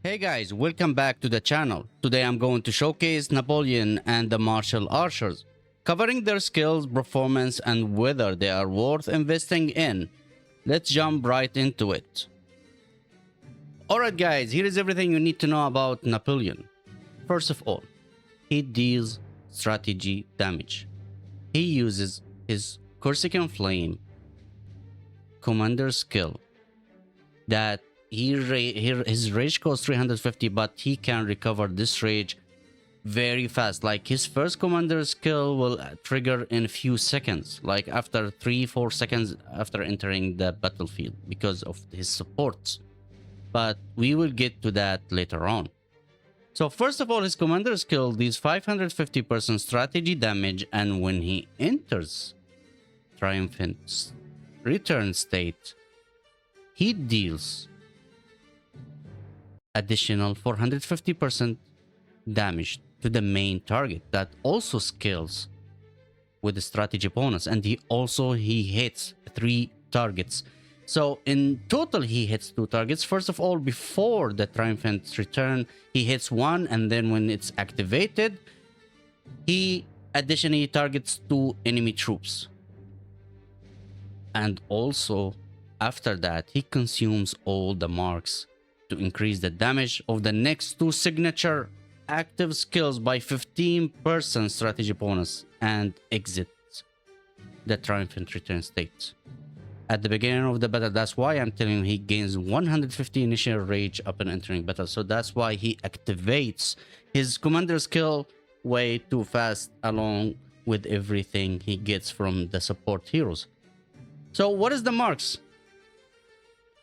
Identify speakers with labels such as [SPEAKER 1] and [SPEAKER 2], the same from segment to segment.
[SPEAKER 1] Hey guys, welcome back to the channel. Today I'm going to showcase Napoleon and the martial archers, covering their skills, performance, and whether they are worth investing in. Let's jump right into it. Alright guys, here is everything you need to know about Napoleon. First of all, he deals strategy damage. He uses his Corsican Flame commander skill that his rage costs 350, but he can recover this rage very fast. Like his first commander skill will trigger in a few seconds, like after 3-4 seconds after entering the battlefield, because of his supports. But we will get to that later on. So first of all, his commander skill deals 550% strategy damage, and when he enters triumphant return state, he deals additional 450% damage to the main target that also scales with the strategy bonus, and he hits 3 targets. So in total he hits 2 targets. First of all, before the triumphant return, he hits 1, and then when it's activated, he additionally targets 2 enemy troops. And also after that, he consumes all the marks to increase the damage of the next 2 signature active skills by 15% strategy bonus, and exits the triumphant return state at the beginning of the battle. That's why I'm telling you he gains 150 initial rage upon entering battle. So that's why he activates his commander skill way too fast, along with everything he gets from the support heroes. So what is the marks?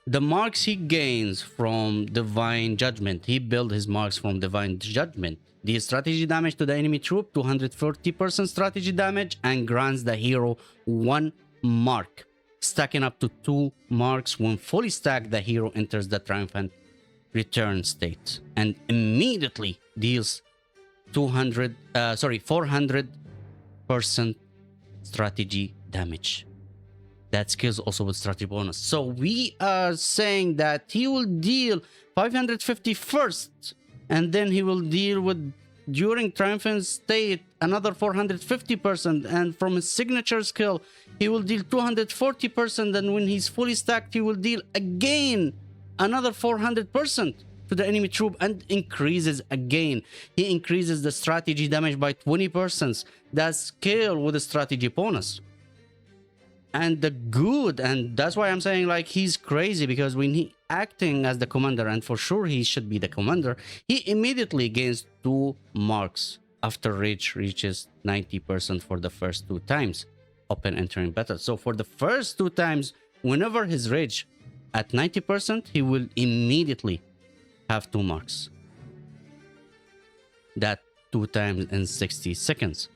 [SPEAKER 1] The marks he gains from Divine Judgment. He built his marks from Divine Judgment. The strategy damage to the enemy troop, 240% strategy damage, and grants the hero 1 mark, stacking up to 2 marks. When fully stacked, the hero enters the triumphant return state and immediately deals 400% strategy damage. That scales also with strategy bonus. So we are saying that he will deal 550 first, and then he will deal with, during triumphant state, another 450%, and from his signature skill he will deal 240%, and when he's fully stacked he will deal again another 400% to the enemy troop, and increases again. He increases the strategy damage by 20%. That scale with the strategy bonus. And that's why I'm saying, like, he's crazy, because when he acting as the commander, and for sure he should be the commander, he immediately gains 2 marks after rage reaches 90% for the first 2 times upon entering battle. So for the first 2 times, whenever his rage at 90%, he will immediately have 2 marks. That 2 times in 60 seconds.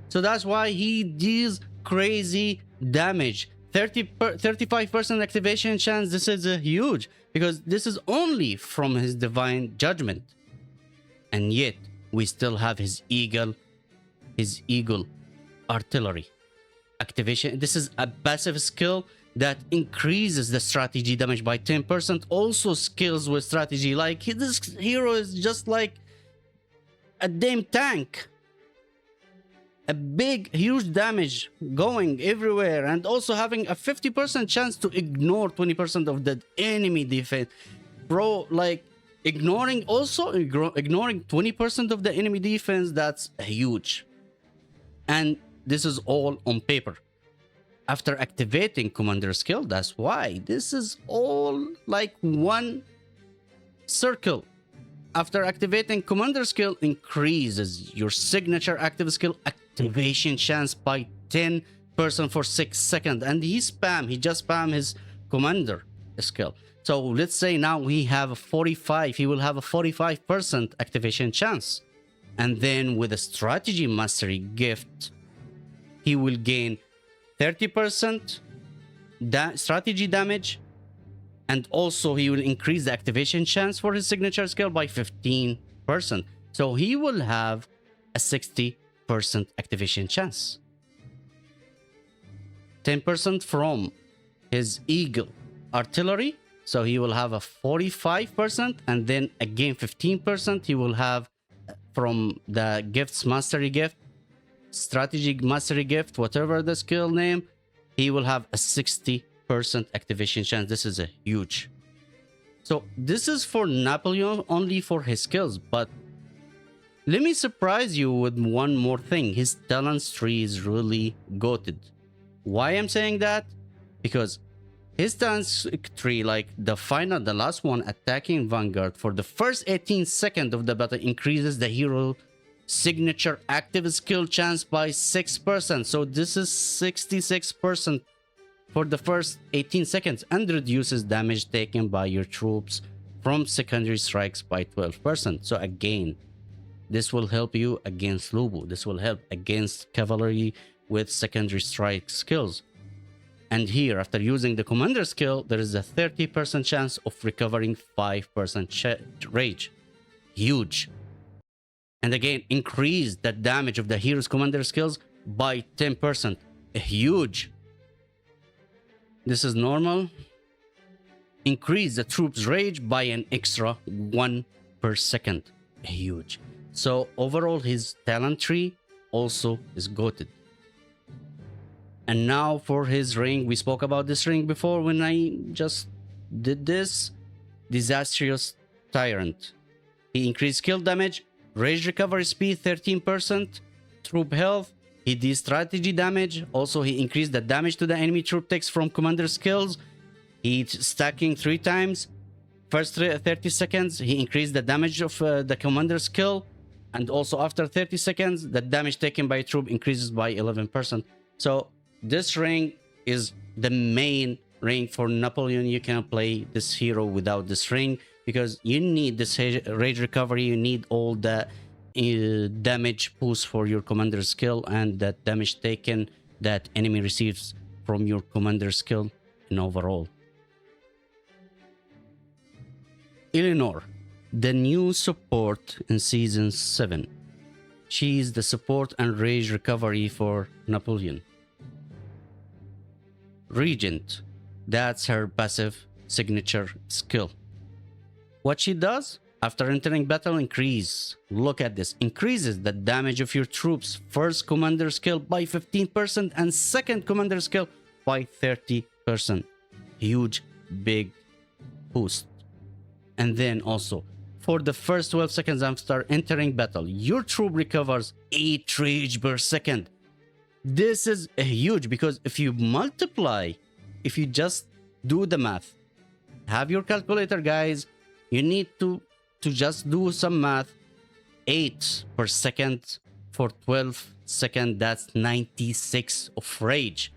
[SPEAKER 1] So that's why he deals crazy damage. 35% activation chance. This is huge, because this is only from his Divine Judgment, and yet we still have his eagle artillery activation. This is a passive skill that increases the strategy damage by 10%. Also skills with strategy. Like, this hero is just like a damn tank. A big, huge damage going everywhere, and also having a 50% chance to ignore 20% of the enemy defense. Bro, like, ignoring 20% of the enemy defense, that's huge. And this is all on paper. After activating commander skill, that's why this is all like one circle. After activating commander skill, increases your signature active skill activation chance by 10% for 6 seconds. And he just spam his commander skill. So let's say now he will have a 45% activation chance. And then with a strategy mastery gift, he will gain 30% strategy damage. And also he will increase the activation chance for his signature skill by 15%. So he will have a 60% activation chance. 10% from his eagle artillery, So he will have a 45%, and then again 15% he will have from the gifts, mastery gift, strategy mastery gift, whatever the skill name. He will have a 60% activation chance. This is a huge. So this is for Napoleon only for his skills, but let me surprise you with one more thing. His talents tree is really goated. Why I'm saying that? Because his talents tree, like the last one, attacking Vanguard for the first 18 seconds of the battle, increases the hero signature active skill chance by 6%. So this is 66% for the first 18 seconds, and reduces damage taken by your troops from secondary strikes by 12%. So again, this will help you against Lubu. This will help against cavalry with secondary strike skills. And here, after using the commander skill, there is a 30% chance of recovering 5% rage. Huge. And again, increase the damage of the hero's commander skills by 10%. Huge. This is normal. Increase the troops' rage by an extra 1 per second. Huge. So overall, his talent tree also is goated. And now for his ring. We spoke about this ring before when I just did this. Disastrous Tyrant. He increased skill damage, rage recovery speed 13%, troop health. He did strategy damage. Also, he increased the damage to the enemy troop takes from commander skills. He's stacking 3 times. First 30 seconds, he increased the damage of the commander skill. And also after 30 seconds, the damage taken by troop increases by 11%. So this ring is the main ring for Napoleon. You cannot play this hero without this ring, because you need this rage recovery. You need all the damage boost for your commander skill, and that damage taken that enemy receives from your commander skill in overall. Eleanor, the new support in season 7. She is the support and rage recovery for Napoleon. Regent, that's her passive signature skill. What she does after entering battle, look at this, increases the damage of your troops first commander skill by 15% and second commander skill by 30%. Huge, big boost. And then also, for the first 12 seconds after entering battle, your troop recovers 8 rage per second. This is huge, because if you multiply, if you just do the math, have your calculator, guys, you need to just do some math. 8 per second for 12 seconds, that's 96 of rage.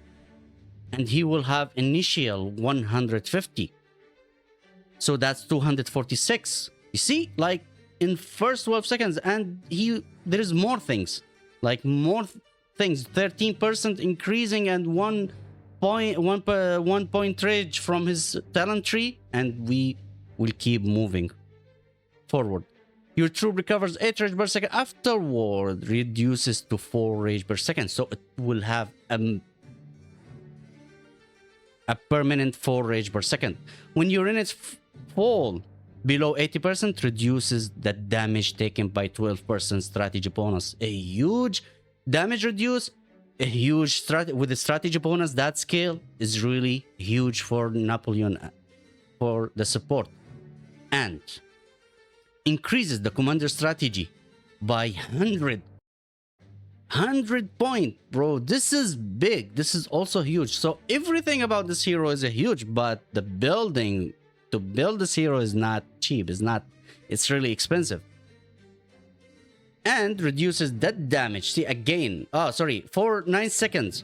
[SPEAKER 1] And he will have initial 150. So that's 246. You see, like in first 12 seconds, and there is more things, like more things, 13% increasing and 1 point rage from his talent tree, and we will keep moving forward. Your troop recovers 8 rage per second. Afterward, reduces to 4 rage per second. So it will have a permanent 4 rage per second. When your units fall below 80%, reduces the damage taken by 12% strategy bonus. A huge damage reduce, a huge with the strategy bonus. That scale is really huge for Napoleon, for the support. And increases the commander strategy by 100 point, bro. This is big. This is also huge. So everything about this hero is a huge, but the building to build this hero is not cheap. It's really expensive. And reduces that damage. See, again, for 9 seconds.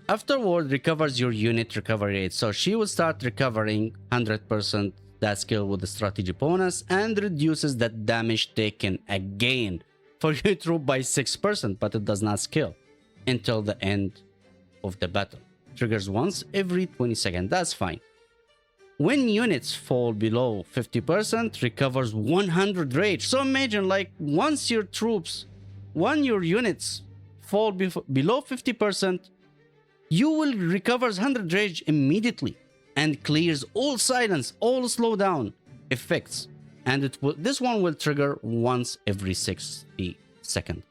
[SPEAKER 1] Afterward, recovers your unit recovery rate. So she will start recovering 100% that skill with the strategy bonus, and reduces that damage taken again for your troop by 6%, but it does not scale until the end of the battle. Triggers once every 20 seconds. That's fine. When units fall below 50%, recovers 100 rage. So imagine, like, once your units fall below 50%, you will recover 100 rage immediately. and clears all silence, all slowdown effects. And this one will trigger once every 60 seconds.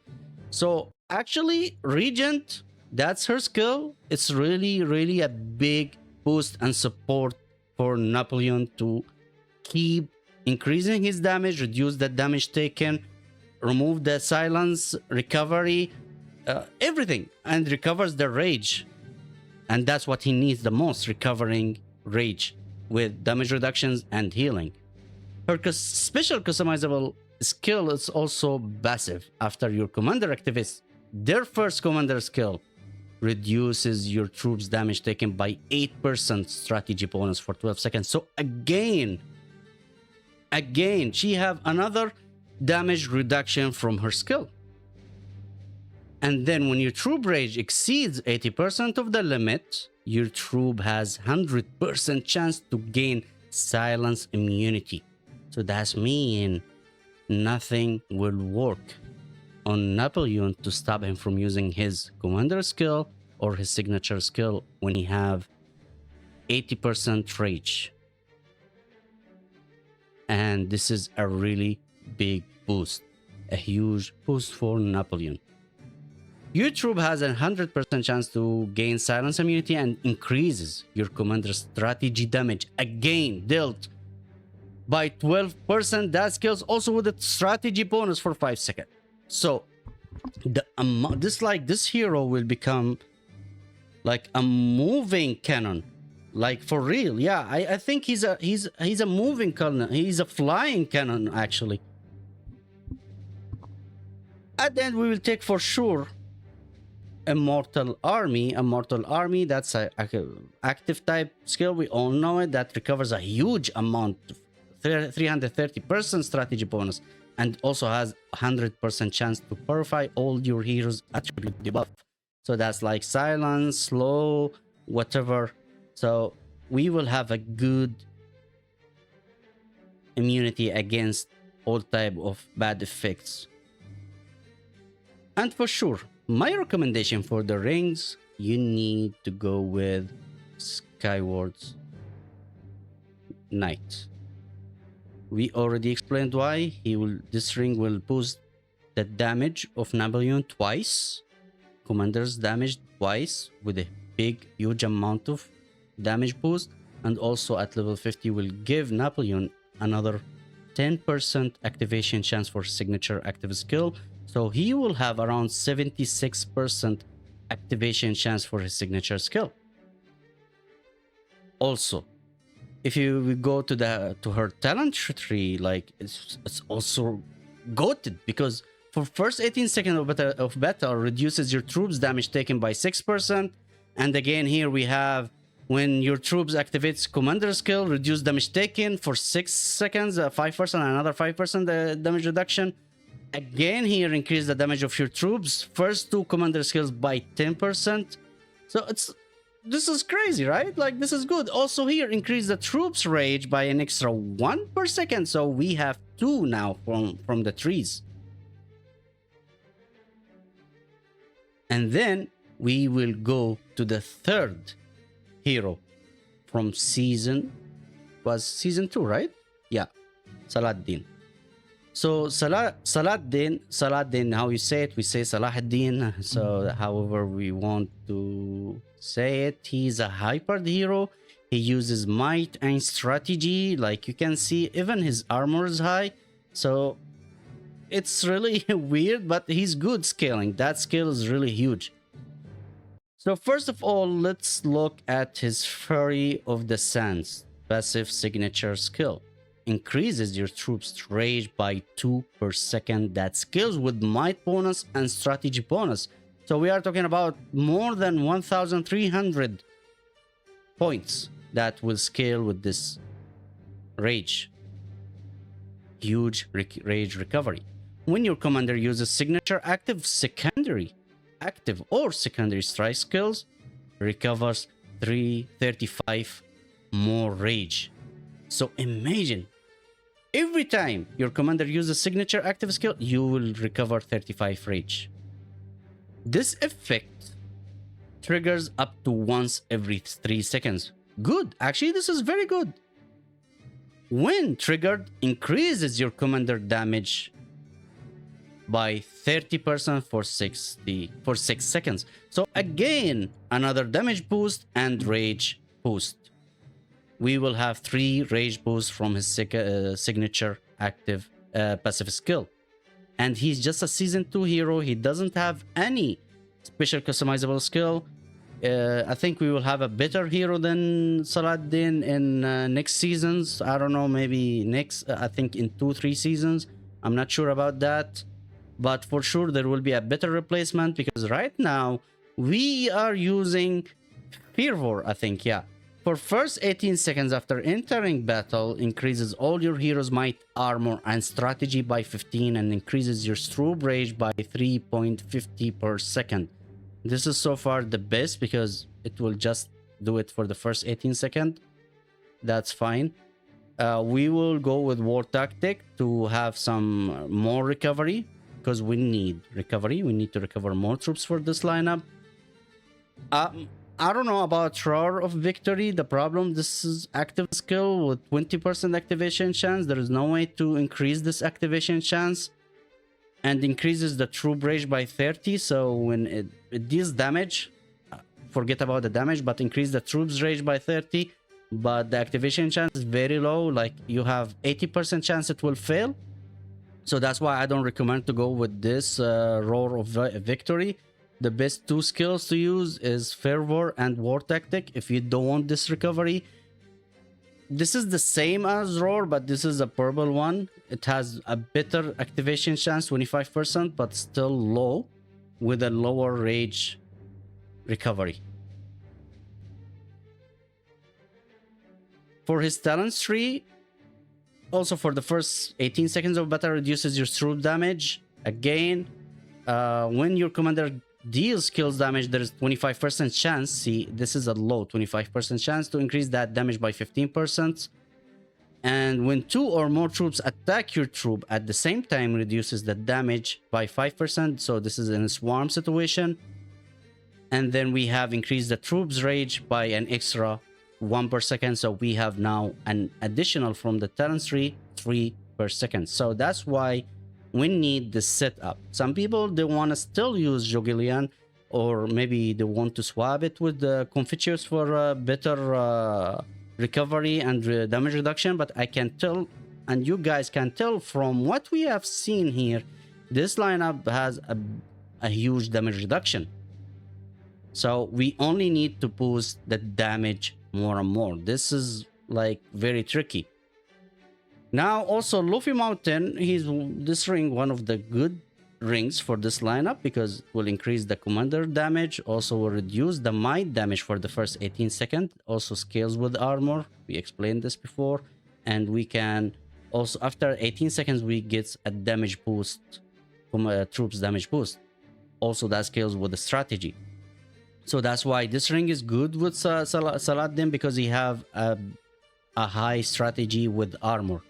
[SPEAKER 1] So actually, Regent, that's her skill. It's really, really a big boost and support for Napoleon to keep increasing his damage, reduce the damage taken, remove the silence, recovery, everything, and recovers the rage. And that's what he needs the most, recovering rage with damage reductions and healing. Her special customizable skill is also passive. After your commander activates their first commander skill, reduces your troops damage taken by 8% strategy bonus for 12 seconds. So again, she have another damage reduction from her skill. And then when your troop rage exceeds 80% of the limit, your troop has 100% chance to gain silence immunity. So that's mean nothing will work on Napoleon to stop him from using his commander skill or his signature skill when he have 80% rage. And this is a really big boost, a huge boost for Napoleon. Your troop has a 100% chance to gain silence immunity and increases your commander's strategy damage, again dealt by 12%. That skills also with a strategy bonus for 5 seconds. So the this hero will become like a moving cannon, like for real. Yeah, I think he's a moving cannon. He's a flying cannon actually. At the end, we will take for sure Immortal Army. That's a active type skill. We all know it. That recovers a huge amount, 330% strategy bonus, and also has 100% chance to purify all your heroes' attribute debuff. So that's like silence, slow, whatever. So we will have a good immunity against all type of bad effects. And for sure, my recommendation for the rings, you need to go with Skyward's Knight. We already explained why. This ring will boost the damage of Napoleon twice, commander's damage twice with a big huge amount of damage boost, and also at level 50 will give Napoleon another 10% activation chance for signature active skill. So he will have around 76% activation chance for his signature skill. Also, if you go to her talent tree, like it's also goated, because for first 18 seconds of battle reduces your troops damage taken by 6%. And again here we have when your troops activates commander skill, reduce damage taken for 6 seconds, 5%, another 5% damage reduction. Again here increase the damage of your troops, first 2 commander skills by 10%. So this is crazy, right? Like this is good. Also here increase the troops rage by an extra 1 per second. So we have 2 now from the trees. And then we will go to the third hero from season 2, right? Yeah, Saladin. So Saladin, how you say it? We say Salahuddin. So however we want to say it, he's a hypered hero. He uses might and strategy. Like you can see, even his armor is high. So it's really weird, but he's good scaling. That skill is really huge. So first of all, let's look at his Fury of the Sands passive signature skill. Increases your troops rage by 2 per second. That scales with might bonus and strategy bonus. So we are talking about more than 1,300 points that will scale with this rage. Huge rage recovery. When your commander uses signature active or secondary strike skills, recovers 335 more rage. So imagine, every time your commander uses signature active skill, you will recover 35 rage. This effect triggers up to once every 3 seconds. Good. Actually, this is very good. When triggered, increases your commander damage by 30% for 6 seconds. So again, another damage boost and rage boost. We will have 3 rage boosts from his signature active passive skill. And he's just a season 2 hero. He doesn't have any special customizable skill. I think we will have a better hero than Saladin in next seasons. I don't know, maybe next, I think in 2-3 seasons. I'm not sure about that. But for sure, there will be a better replacement, because right now we are using Fervor, I think, yeah. For first 18 seconds after entering battle, increases all your heroes' might, armor, and strategy by 15, and increases your Strobe Rage by 3.50 per second. This is so far the best, because it will just do it for the first 18 seconds. That's fine. We will go with War Tactic to have some more recovery, because we need recovery. We need to recover more troops for this lineup. I don't know about Roar of Victory. The problem, this is active skill with 20% activation chance. There is no way to increase this activation chance. And increases the Troop Rage by 30. So when it deals damage, forget about the damage, but increase the Troops Rage by 30. But the activation chance is very low. Like, you have 80% chance it will fail. So that's why I don't recommend to go with this Roar of Victory. The best 2 skills to use is Fervor and War Tactic if you don't want this recovery. This is the same as Roar, but this is a purple one. It has a better activation chance, 25%, but still low, with a lower rage recovery. For his talents tree, also for the first 18 seconds of battle, reduces your troop damage. Again, when your commander deals kills damage, there is 25% chance. See, this is a low 25% chance to increase that damage by 15%. And when 2 or more troops attack your troop at the same time, reduces the damage by 5%. So this is in a swarm situation. And then we have increased the troops rage by an extra 1 per second. So we have now an additional from the talent tree 3 per second. So that's why we need the setup. Some people, they want to still use Jogilian, or maybe they want to swap it with the Confucius for better recovery and damage reduction. But I can tell, and you guys can tell from what we have seen here, this lineup has a huge damage reduction. So we only need to boost the damage more and more. This is like very tricky. Now also Luffy Mountain, he's this ring, one of the good rings for this lineup, because it will increase the commander damage, also will reduce the might damage for the first 18 seconds, also scales with armor. We explained this before. And we can also, after 18 seconds, we get a damage boost from a troops damage boost. Also that scales with the strategy. So that's why this ring is good with Saladin, because he have a high strategy with armor.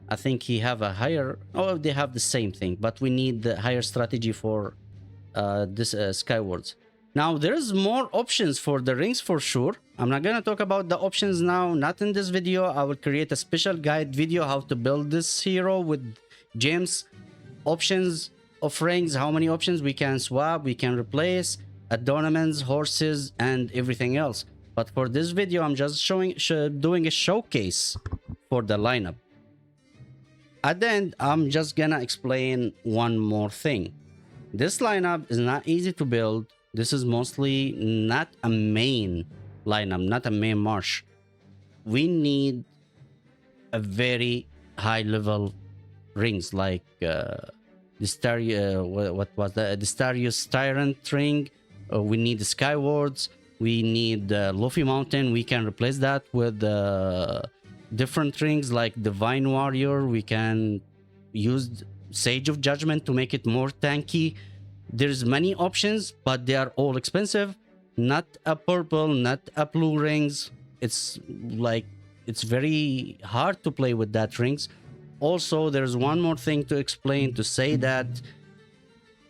[SPEAKER 1] I think he have a higher, oh, they have the same thing, but we need the higher strategy for this Skywards. Now there's more options for the rings for sure. I'm not gonna talk about the options now, not in this video. I will create a special guide video how to build this hero with gems, options of rings, how many options we can swap, we can replace, adornments, horses, and everything else. But for this video, I'm just doing a showcase for the lineup. At the end, I'm just gonna explain one more thing. This lineup is not easy to build. This is mostly not a main lineup, not a main marsh. We need a very high level rings like the what was the Starius Tyrant ring. We need the Skywards. We need Luffy Mountain. We can replace that with different rings like Divine Warrior. We can use Sage of Judgment to make it more tanky. There's many options, but they are all expensive. Not a purple, not a blue rings. It's like, it's very hard to play with that rings. Also, there's one more thing to explain, to say that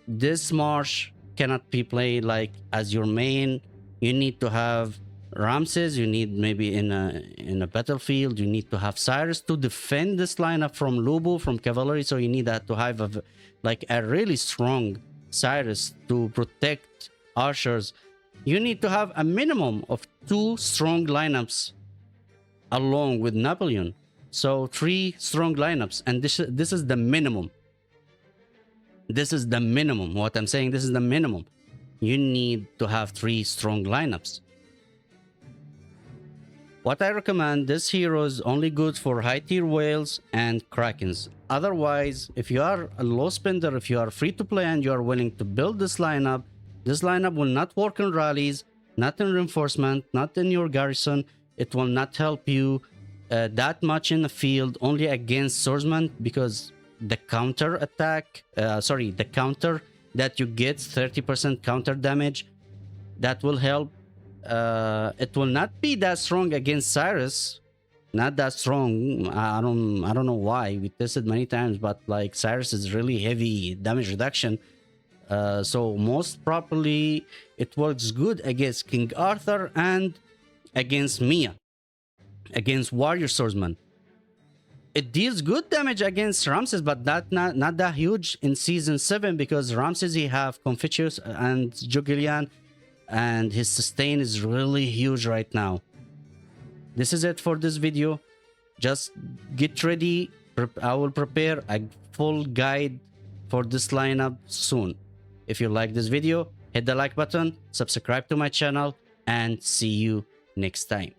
[SPEAKER 1] this marsh cannot be played like as your main. You need to have Ramses, you need maybe in a battlefield, you need to have Cyrus to defend this lineup from Lubu, from cavalry. So you need that to have like a really strong Cyrus to protect archers. You need to have a minimum of 2 strong lineups along with Napoleon. So 3 strong lineups, and this is the minimum. This is the minimum. What I'm saying, this is the minimum. You need to have 3 strong lineups. What I recommend, this hero is only good for high tier whales and krakens. Otherwise, if you are a low spender, if you are free to play and you are willing to build this lineup will not work in rallies, not in reinforcement, not in your garrison. It will not help you that much in the field, only against swordsmen, because the counter attack, the counter that you get, 30% counter damage, that will help. It will not be that strong against Cyrus, not that strong. I don't know why. We tested many times, but like Cyrus is really heavy damage reduction. So most probably it works good against King Arthur and against Mia, against warrior swordsman. It deals good damage against Ramses, but not that huge in season 7, because Ramses, he have Confucius and Jugilian, and his sustain is really huge right now. This is it for this video. Just get ready. I will prepare a full guide for this lineup soon. If you like this video, hit the like button, subscribe to my channel, and see you next time.